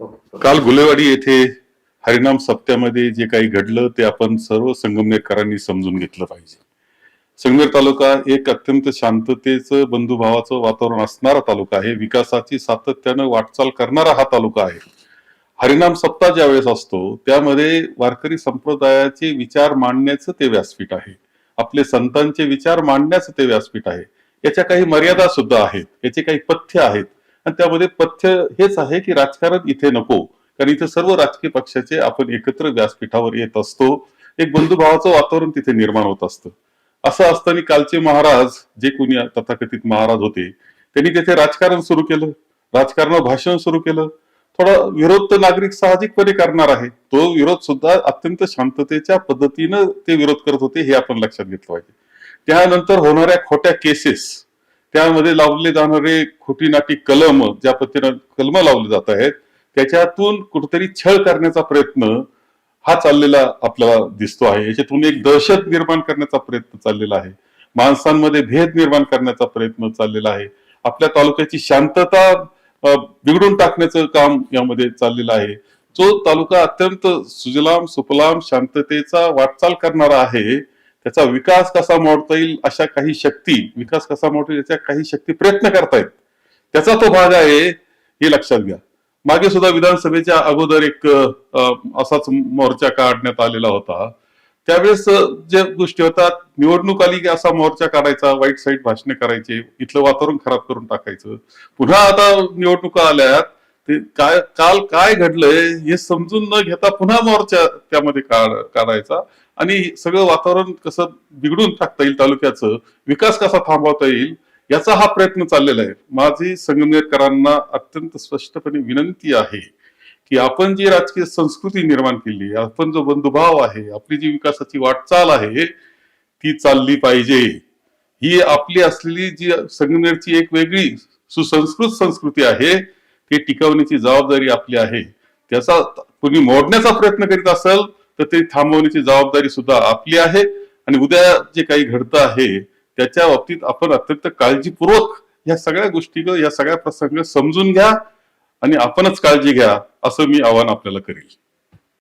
काल गुलेवाडी येथे हरिनाम सप्त्यामध्ये जे काही घडलं ते आपण सर्व संगमनेरकरांनी समजून घेतलं पाहिजे. संगमनेर तालुका एक अत्यंत शांततेचं बंधुभावाचं वातावरण असणारा तालुका आहे. विकासाची सातत्यानं वाटचाल करणारा हा तालुका आहे. हरिनाम सप्ताह ज्यावेळेस असतो त्यामध्ये वारकरी संप्रदायाचे विचार मांडण्याचं ते व्यासपीठ आहे. आपले संतांचे विचार मांडण्याचं ते व्यासपीठ आहे. याच्या काही मर्यादा सुद्धा आहेत, याचे काही पथ्य आहेत आणि त्यामध्ये पथ्य हेच आहे की राजकारण इथे नको, कारण इथे सर्व राजकीय पक्षाचे आपण एकत्र व्यासपीठावर येत असतो. एक बंधुभावाचं वातावरण तिथे निर्माण होत असतं. असं असताना कालचे महाराज जे कोणी तथाकथित महाराज होते त्यांनी तिथे राजकारण सुरू केलं, राजकारणावर भाषण सुरू केलं. थोडा विरोध तर नागरिक साहजिकपणे करणार आहे, तो विरोध सुद्धा अत्यंत शांततेच्या पद्धतीनं ते विरोध करत होते हे आपण लक्षात घेतलं पाहिजे. त्यानंतर होणाऱ्या खोट्या केसेस, त्यामध्ये लावले जाणारे खोटी नाटी कलम, ज्या पद्धतीनं कलम लावले जात आहेत त्याच्यातून कुठेतरी छळ करण्याचा प्रयत्न हा चाललेला आपल्याला दिसतो आहे. याच्यातून एक दहशत निर्माण करण्याचा प्रयत्न चाललेला आहे, माणसांमध्ये भेद निर्माण करण्याचा प्रयत्न चाललेला आहे, आपल्या तालुक्याची शांतता बिघडून टाकण्याचं काम यामध्ये चाललेलं आहे. जो तालुका अत्यंत सुजलाम सुफलाम शांततेचा वाटचाल करणारा आहे, त्याचा विकास कसा मोडता येईल अशा काही शक्ती, विकास कसा मोडता येईल याच्या काही शक्ती प्रयत्न करतायत, त्याचा तो भाग आहे हे लक्षात घ्या. मागे सुद्धा विधानसभेच्या अगोदर एक असाच मोर्चा काढण्यात आलेला होता. त्यावेळेस ज्या गोष्टी होतात, निवडणूक आली की असा मोर्चा काढायचा, वाईट साईट भाषणे करायचे, इथलं वातावरण खराब करून टाकायचं. पुन्हा आता निवडणुका आल्यात, ते काय काल काय घडलंय हे समजून न घेता पुन्हा मोर्चा त्यामध्ये काढायचा आणि सगळं वातावरण कसं बिघडून टाकता येईल, तालुक्याचं विकास कसा थांबवता येईल याचा हा प्रयत्न चाललेला आहे. माझी संगमनेरकरांना अत्यंत स्पष्टपणे विनंती आहे की आपण जी राजकीय संस्कृती निर्माण केली, आपण जो बंधुभाव आहे, आपली जी विकासाची वाटचाल आहे ती चालली पाहिजे. ही आपली असलेली जी संगमनेरची एक वेगळी सुसंस्कृत संस्कृती आहे ती टिकवण्याची जबाबदारी आपली आहे. त्याचा कुणी मोडण्याचा प्रयत्न करीत असेल तर ते थांबवण्याची जबाबदारी सुद्धा आपली आहे. आणि उद्या जे काही घडतं आहे त्याच्या बाबतीत आपण अत्यंत काळजीपूर्वक या सगळ्या गोष्टी, या सगळ्या प्रसंग समजून घ्या आणि आपणच काळजी घ्या, असं मी आवाहन आपल्याला करेल.